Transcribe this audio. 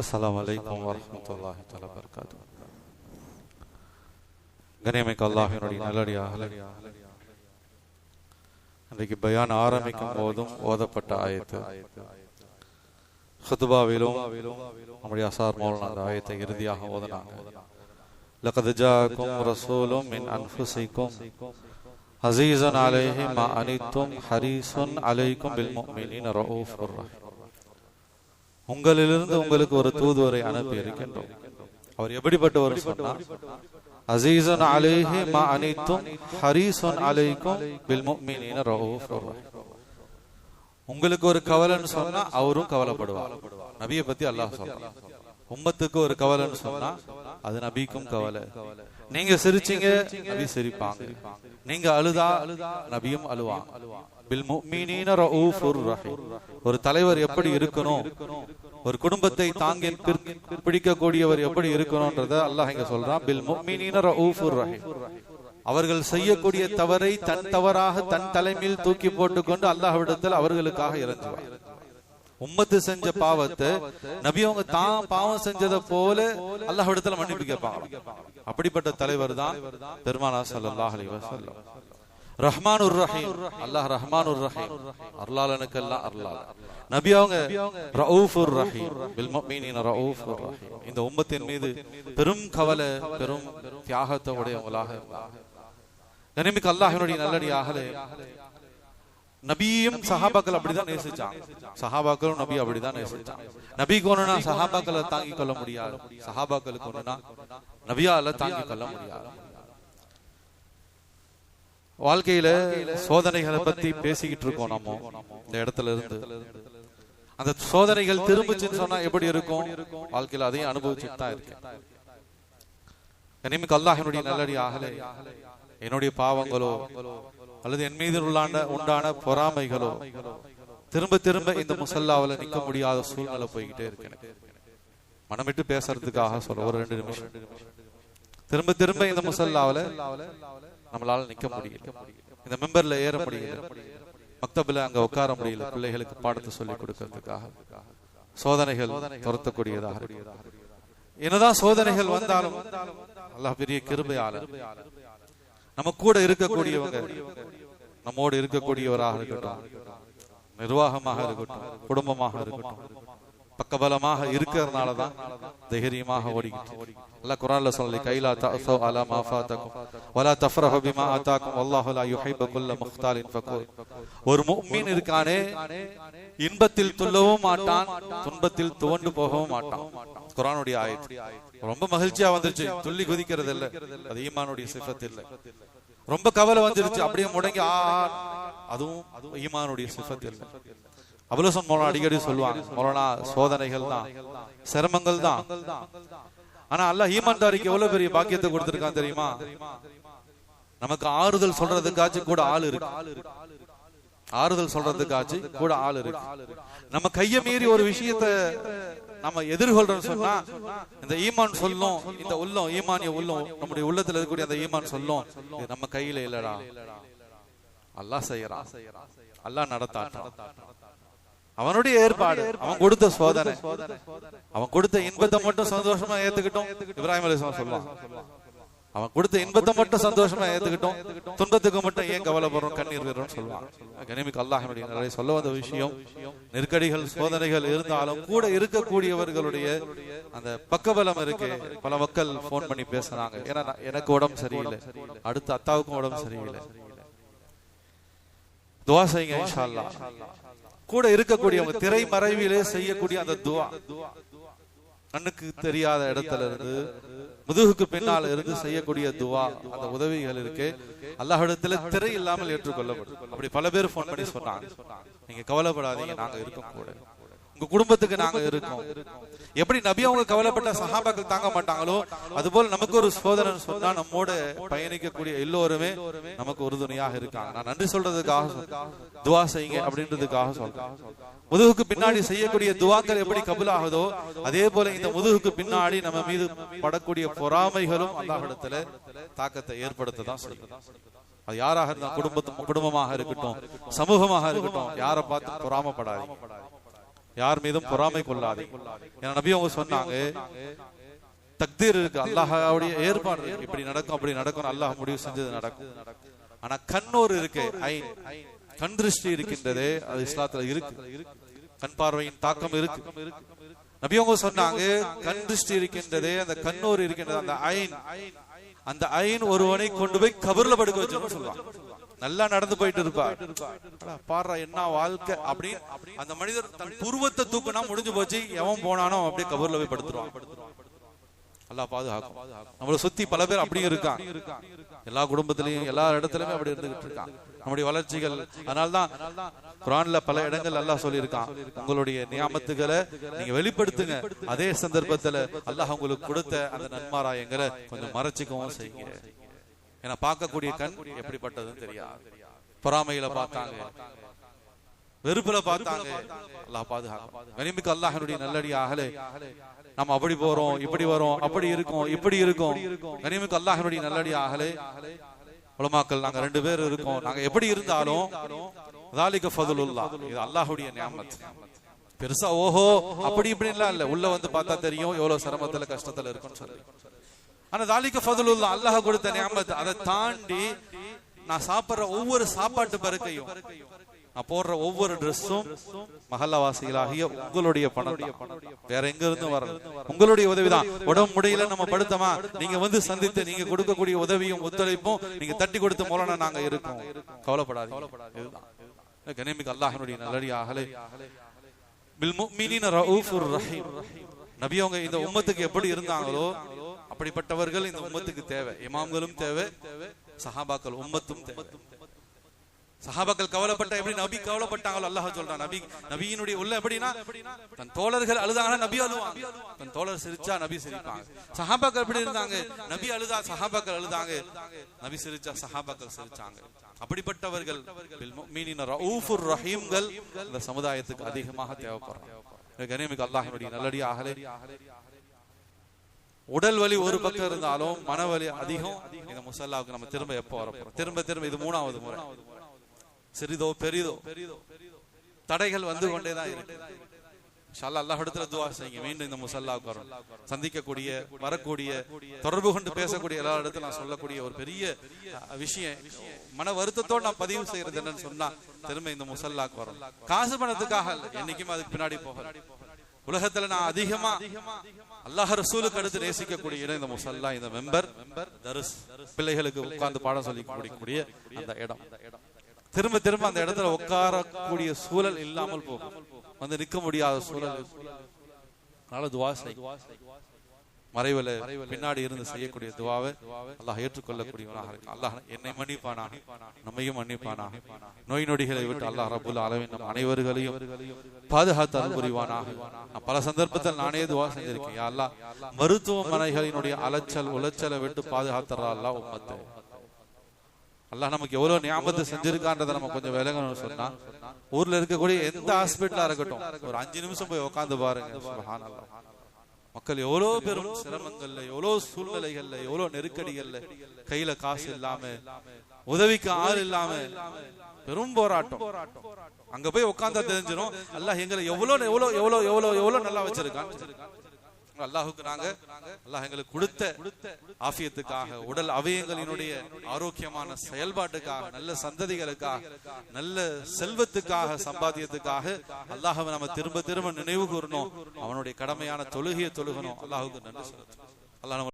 அஸ்ஸலாமு அலைக்கும் வரஹ்மத்துல்லாஹி தஆலா வபரகாத்துஹு. கண்ணியமிக்க அல்லாஹ்வினுடைய நல்லடியார்களே, இன்றைக்கு பயான் ஆரம்பிக்கும் போதும் ஓதப்பட்ட ஆயத்து, ஹுத்பாவிலும் நம்முடைய அசார் மௌலானா அந்த ஆயத்தை இறுதியாக ஓதினாங்க. லகத் ஜாஅக்கும் ரசூலும் மின் அன்ஃபுசிக்கும் அஸீஸுன் அலைஹி மா அனித்தும் ஹரீஸுன் அலைக்கும் பில் முஃமினீன ரഊஃபுர் ரஹீம். உங்களிலிருந்து உங்களுக்கு ஒரு தூதுவரை அனுப்பி இருக்கின்றோம். அவர் எப்படிப்பட்டவர் சொன்னார்? அஸீஸுன் அலைஹி மா அனித்தும் ஹரீஸுன் அலைக்கும் பில் முஃமினீன ரഊஃபுர் ரஹீம். உங்களுக்கு ஒரு கவலைன்னு சொன்னா அவரும் கவலைப்படுவார். நபியை பத்தி அல்லாஹ் சொல்றான். உம்மத்துக்கு ஒரு கவலைன்னு சொன்னா அது நபிக்கும் கவலை. நீங்க சிரிச்சீங்க, நபி சிரிப்பாங்க. நீங்க அழுதா நபியும் அழுவாங்க. பில் முஃமினீன ரഊஃபுர் ரஹீம். ஒரு தலைவர் எப்படி இருக்கணும், ஒரு குடும்பத்தை தாங்கி பிடிக்கக்கூடியவர் எப்படி இருக்கணும்ன்றத அல்லாஹ் இங்க சொல்றான். பில் முஃமினீன ரഊஃபுர் ரஹீம். அவர்கள் செய்யக்கூடிய தவறை தன் தவறாக தன் தலைமையில் தூக்கி போட்டுக்கொண்டு அல்லாஹ்விடத்தில் அவர்களுக்காக இறங்குவார். உம்மத்து செஞ்ச பாவத்தை நபி அவங்க தான் பாவம் செஞ்சதை போல அல்லாஹ்விடத்துல மன்னிப்பு கேட்பாங்க. அப்படிப்பட்ட தலைவர் தான் பெருமானார் ஸல்லல்லாஹு அலைஹி வஸல்லம். ரஹ்மானுர் ரஹீம். அல்லாஹ் ரஹ்மானுர் ரஹீம், அருளாளனுக்கெல்லாம் அருளாளன். நபி அவங்க ரഊஃபுர் ரஹீம், பில் முஃமினீன ரഊஃபுர் ரஹீம். இந்த உம்மத்தின் மீது பெரும் கவலை, பெரும் தியாகத்தை உடையவங்களாக இருந்தாங்க. கண்ணியமிக்க அல்லாஹ்வினுடைய நல்லடியார்களே, நபியும் சஹாபாக்கள் அப்படிதான் நேசிச்சாங்க. சஹாபாக்களும் நபி அப்படிதான் நேசிச்சாங்க. நபிக்கு ஒண்ணுனா சஹாபாக்களை தாங்கிக் கொள்ள முடியாது, சஹாபாக்களுக்கு ஒண்ணுனா நபியால தாங்கிக் கொள்ள முடியாது. வாழ்க்கையில சோதனைகளை பத்தி பேசிக்கிட்டு இருக்கோம் நம்ம இந்த இடத்துல இருந்து. அந்த சோதனைகள் திரும்பிச்சுன்னு சொன்னா எப்படி இருக்கும்? வாழ்க்கையில அதையும் அனுபவிச்சுட்டு தான் இருக்கேன். கண்ணியமிக்க அல்லாஹ்வினுடைய நல்லடியார்களே, என்னுடைய பாவங்களோ அல்லது என் மீது உண்டான பொறாமைகளோ திரும்ப திரும்ப இந்த முசல்லாவில நிக்க முடியாத சூழ்நிலை போய்கிட்டே இருக்கேன். மனமிட்டு பேசுறதுக்காக சொல்ற ஒரு 2 நிமிஷம். திரும்ப திரும்ப இந்த முசல்லாவில நம்மளால நிக்க முடியல, இந்த மெம்பர்ல ஏற முடியல, மக்தபில அங்க உட்கார முடியல, பிள்ளைகளுக்கு பாடத்தை சொல்லி கொடுக்கறதுக்காக. சோதனைகள் துரத்தக்கூடியதாக. என்னதான் சோதனைகள் வந்தாலும் அல்லாஹ் பெரிய கிருபையாளர். நம்ம கூட இருக்கக்கூடியவங்க, நம்மோடு இருக்கக்கூடியவராக இருக்கட்டும், நிர்வாகமாக இருக்கட்டும், குடும்பமாக இருக்கட்டும், பக்கபலமாக இருக்கிறதுனாலதான் தைரியமாக ஓடிக்கிட்டு. அல்லாஹ் குர்ஆன்ல சொல்லி, கைலா தஅஸவ் அலா மா ஃபாதகும் வலா தஃப்ரஹு பிமா ஆதாகும் வல்லாஹு லா யுஹிப்பு குல்ல முக்தாலின் ஃபகூர். ஒரு முஃமின் இருக்கானே, இன்பத்தில் துள்ளவும் மாட்டான், துன்பத்தில் துவண்டு போகவும் மாட்டான். குர்ஆனுடைய ஆயத் ரொம்ப மகிழ்ச்சியா வந்துருச்சு, துள்ளி குதிக்கிறது இல்ல, அது ஈமானுடைய சிஃபத் இல்ல. ரொம்ப கவலை வந்துருச்சு, அப்படியே முடங்கி அதுவும் ஈமானுடைய சிஃபத் இல்ல. அபுலஹசன் மௌலானா அடிக்கடி சொல்லுவாங்க, மௌலானா சோதனைகள் தான், சிரமங்கள் தான், ஆனா அல்லாஹ் ஈமான்தாரிக்கு எவ்வளவு பெரிய பாக்கியத்தை கொடுத்திருக்கான் தெரியுமா? நமக்கு ஆறுதல் சொல்றதுக்காச்சும் கூட ஆள் இருக்கு. ஆறுதல் சொல்றதுக்காச்சு கூட ஆள் இருக்கு. நம்ம கைய மீறி ஒரு விஷயத்தை நம்ம எதிர்கொள்றோம்னு சொன்னா இந்த ஈமான் சொல்லும், இந்த உள்ளம் ஈமானிய உள்ளம், நம்முடைய உள்ளத்துல இருக்கக்கூடிய அந்த ஈமான் சொல்லும், இது நம்ம கையில இல்லடா, அல்லாஹ் செய்யறான், அல்லாஹ் நடத்தாட்டான், அவனுடைய ஏற்பாடு, அவன் கொடுத்த சோதனை, அவன் கொடுத்த இன்பத்தை மட்டும் சந்தோஷமா ஏத்துக்கிட்டோம். இப்ராஹிம் அலைஹிஸ்ஸலாம் சொல்லுவாங்க, அவன் கொடுத்த இன்பத்தை மட்டும் சந்தோஷமா ஏத்துக்கிட்டோம், துன்பத்துக்கு மட்டும் ஏன் கவலைப்படுறோம், கண்ணீர் விடுறோம் சொல்லுவாங்க. கண்ணியமிக்க அல்லாஹ்வினுடைய நிறைய சொல்ல வந்த விஷயம், நெருக்கடிகள் சோதனைகள் இருந்தாலும் கூட இருக்கக்கூடியவர்களுடைய அந்த பக்கபலம் இருக்கு. பல மக்கள் போன் பண்ணி பேசுறாங்க, ஏன்னா எனக்கு உடம்பு சரியில்லை, அடுத்த அத்தாவுக்கும் உடம்பு சரியில்லை, துஆ செய்யுங்க இன்ஷா அல்லாஹ். கூட இருக்கக்கூடியவங்க திரை மறைவிலே செய்யக்கூடிய அந்த துஆ, கண்ணுக்கு தெரியாத இடத்துல இருந்து முதுகுக்கு பின்னால இருந்து செய்யக்கூடிய துஆ, அந்த உதவிகள் இருக்கு, அல்லாஹ்விடத்துல திரை இல்லாமல் ஏற்றுக்கொள்ளப்படும். அப்படி பல பேர் போன் பண்ணி சொன்னாங்க, நீங்க கவலைப்படாதீங்க, நாங்க இருக்கோம் கூட, உங்க குடும்பத்துக்கு நாங்க இருக்கோம். எப்படி நபி அவங்க கவலைப்பட்ட சஹாபாக்கள் தாங்க மாட்டாங்களோ, அதுபோல் நமக்கு ஒரு சோதனை சொன்னா நம்மோட பயணிக்கக்கூடிய எல்லோருமே நமக்கு உறுதுணையாக இருக்காங்க. நான் நன்றி சொல்றதுக்காக துஆ செய்யுங்க அப்படின்றதுக்காக சொல்றேன். முதுகுக்கு பின்னாடி செய்யக்கூடிய துஆக்கள் எப்படி கபூல் ஆகுதோ, அதே போல இந்த முதுகுக்கு பின்னாடி நம்ம மீது படக்கூடிய பொறாமைகளும் அல்லாஹ்விடத்துல தாக்கத்தை ஏற்படுத்ததான் செய்யும். அது யாராக இருந்தாலும், குடும்பமாக இருக்கட்டும், சமூகமாக இருக்கட்டும், யாரை பார்த்து பொறாமப்படாதீங்க. யார் மீதும் பொறாமை கொள்ளாதே. ஏன்னா நபி அவங்க சொன்னாங்க, தக்தீர் இருக்கு, அல்லாஹ்வுடைய ஏற்பாடு இருக்கு, இப்படி நடக்கும் அப்படி நடக்கும், அல்லாஹ் முடிவு செஞ்சது நடக்கும். ஆனா கண்ணோர் இருக்கு, ஐன், கண் திருஷ்டி இருக்கின்றதே, அது இஸ்லாத்துல இருக்கு. கண் பார்வையின் தாக்கம் இருக்கு. நபி அவங்க சொன்னாங்க, கண் திருஷ்டி இருக்கின்றதே, அந்த கண்ணோர் இருக்கின்றது, அந்த ஐன், அந்த ஐன் ஒருவனை கொண்டு போய் கபர்ல படுக்க வச்சு சொல்லுவாங்க. நல்லா நடந்து போயிட்டு இருப்பார், பாடுறா என்ன வாழ்க்கை அப்படின்னு அந்த மனிதர் தன் புருவத்தை தூக்குனா முடிஞ்சு போச்சு, எவன் போனானோ அப்படியே கபர்ல போய் படுத்துருவான். அல்லாஹ் பாதுகாக்கும். நம்மளை சுத்தி பல பேர் அப்படியும் இருக்கான், எல்லா குடும்பத்திலையும் எல்லா இடத்துலயுமே அப்படி இருந்துகிட்டு இருக்கான். நம்முடைய வளர்ச்சிகள், அதனால்தான் குர்ஆன்ல பல இடங்கள் அல்லாஹ் சொல்லியிருக்கான், உங்களுடைய நியாமத்துகளை நீங்க வெளிப்படுத்துங்க, அதே சந்தர்ப்பத்துல அல்லாஹ் உங்களுக்கு கொடுத்த அந்த நன்மாராயங்களை கொஞ்சம் மறைச்சிக்கவும் செய்யுங்க. ஏன்னா பார்க்கக்கூடிய கண் எப்படிப்பட்டதுன்னு தெரியாது. பொறாமையில பார்த்தாங்க, வெறுப்புல பார்த்தாங்க, அல்லாஹ் பாதுகாக்கும். கனிமிக்க அல்லாஹ்வுடைய நல்லடியார்களே, நம்ம அப்படி போறோம், இப்படி வரோம், அப்படி இருக்கும், இப்படி இருக்கும். கனிமிக்க அல்லாஹ்வுடைய நல்லடியார்களே, உலமாக்கள் நாங்க 2 பேர் இருக்கோம், நாங்க எப்படி இருந்தாலும் ذالک ஃபதுலுல்லாஹ், இது அல்லாஹ்வுடைய நியாமத். பெருசா ஓஹோ அப்படி இப்படிலாம் இல்ல, உள்ள வந்து பார்த்தா தெரியும் எவ்வளவு சிரமத்துல கஷ்டத்துல இருக்குன்னு சொல்லி. ஆனா ذالک ஃபதுலுல்லாஹ், அல்லாஹ் கொடுத்த நியாமத். அதை தாண்டி நான் சாப்பிடுற ஒவ்வொரு சாப்பாட்டு பருக்கையும், நான் போடுற ஒவ்வொரு டிரெஸ்ஸும் மஹல்லாவாசிகளாகிய உங்களுடைய பணம் தான், வேற எங்க இருந்து வரல, உங்களுடைய உதவிதான். உடம்பு முடியல நம்ம படுத்தமா, நீங்க வந்து சந்தித்து நீங்க கொடுக்கக்கூடிய உதவியும் ஒத்துழைப்பும் நீங்க தட்டி கொடுத்த மூலனா நாங்க இருக்கோம், கவலைப்படாதீங்க. கனிமிக்க அல்லாஹ்வுடைய நல்லடியார்களே, பில் முஃமினீன ரഊஃபுர் ரஹீம். நபி அவங்க இந்த உம்மத்துக்கு எப்படி இருந்தாங்களோ அப்படிப்பட்டவர்கள் இந்த உம்மத்துக்கு தேவை. இமாம்களும் தேவை, சஹாபாக்கள் உம்மத்தும் தேவை. சஹாபாக்கள் கவலைப்பட்ட எப்படி நபி கவலைப்பட்டாங்களோ அல்லாஹ் சொல்றான். நபியினுடைய உள்ள எப்படின்னா, தன் தோழர்கள் அழுதாங்கன்னா நபி அழுவாங்க, தன் தோழர் சிரிச்சா நபி சிரிப்பாங்க. சஹாபாக்கள் எப்படி இருந்தாங்க, நபி அழுதா சஹாபாக்கள் அழுதாங்க, நபி சிரிச்சா சஹாபாக்கள் சிரிச்சாங்க. அப்படிப்பட்டவர்கள் பில் முஃமினீன ரഊஃபுர் ரஹீம்கள் இந்த சமுதாயத்துக்கு அதிகமாக தேவைப்படுறாங்க. கனிமிக்க அல்லாஹ்வுடைய நல்லடியார்களே, உடல் வலி ஒரு பக்கம் இருந்தாலும் மனவலி அதிகம். இந்த முஸல்லாவுக்கு நம்ம திரும்ப எப்போ வரப்போறோம்? திரும்ப திரும்ப இது 3வது முறை. சிறிதோ பெரிதோ தடைகள் வந்து கொண்டேதான் இருக்கு. இன்ஷா அல்லாஹ் அல்லாஹ்விடத்துல துஆ செய்யுங்க, மீண்டும் இந்த முஸல்லாவுக்கு வரும். சந்திக்கக்கூடிய, வரக்கூடிய, தொடர்பு கொண்டு பேசக்கூடிய எல்லா இடத்துல நான் சொல்லக்கூடிய ஒரு பெரிய விஷயம், மன வருத்தத்தோடு நான் பதிவு செய்யறது என்னன்னு சொன்னா, திரும்ப இந்த முஸல்லாவுக்கு வரும். காசு பணத்துக்காக என்னைக்குமே அதுக்கு பின்னாடி போகல. உலகத்துல நான் அதிகமா அல்லாஹ் ரசூலுக்கு அடுத்து நேசிக்கக்கூடிய இடம் இந்த முஸல்லா, இந்த மெம்பர், தர்ஸ், பிள்ளைகளுக்கு உட்கார்ந்து பாடம் சொல்லி கொடுக்கக்கூடிய அந்த இடம். திரும்ப திரும்ப அந்த இடத்துல உட்காரக்கூடிய சூழல் இல்லாமல் போகும், வந்து நிற்க முடியாத சூழல். அதனால துஆ செய், மறைவுல பின்னாடி இருந்து செய்யக்கூடிய துஆவை அல்லாஹ் ஏற்றுக்கொள்ளக்கூடியவனாக இருக்கு. அல்லாஹ் என்னை மன்னிப்பானாக, நம்மையும் மன்னிப்பானாக. நோய் நொடிகளை விட்டு அல்லாஹ் ரப்புல் ஆலமீன் நம் அனைவர்களையும் பாதுகாத்து அருள் புரிவானாக. பல சந்தர்ப்பத்தில் நானே துஆ செஞ்சிருக்கேன், யா அல்லாஹ் மருத்துவமனைகளினுடைய அலைச்சல் உளைச்சலை விட்டு பாதுகாத்தரா அல்லாஹ் உம்மத்தை. அல்லாஹ் நமக்கு எவ்வளவு நியாமத்து செஞ்சிருக்கான்றதை நம்ம கொஞ்சம் விளங்கணும்னு சொன்னா, ஊர்ல இருக்கக்கூடிய எந்த ஹாஸ்பிட்டலா இருக்கட்டும், ஒரு 5 நிமிஷம் போய் உட்கார்ந்து பாருங்க. சுப்ஹானல்லாஹ், மக்கள் எவ்வளவு பெரும் சிரமங்கள்ல, எவ்வளவு சூழ்நிலைகள்ல, எவ்வளவு நெருக்கடிகள்ல, கையில காசு இல்லாம, உதவிக்கு ஆள் இல்லாம பெரும் போராட்டம். அங்க போய் உட்கார்ந்தா தெரிஞ்சிடும் அல்லாஹ் எங்களை எவ்வளவு எவ்வளவு எவ்வளவு எவ்வளவு எவ்வளவு நல்லா வச்சிருக்கான். அல்லாஹுக்கு நாங்க, அல்லாஹ் எங்களுக்கு கொடுத்த ஆஃபியத்துக்காக, உடல் அவயங்களினுடைய ஆரோக்கியமான செயல்பாட்டுக்காக, நல்ல சந்ததிகளுக்காக, நல்ல செல்வத்துக்காக, சம்பாத்தியத்துக்காக அல்லாஹ்வை நம்ம திரும்ப திரும்ப நினைவு கூறணும். அவனுடைய கடமையான தொழுகையை தொழுகணும். அல்லாஹுக்கு நன்றி சொல்லணும். அல்லாஹ்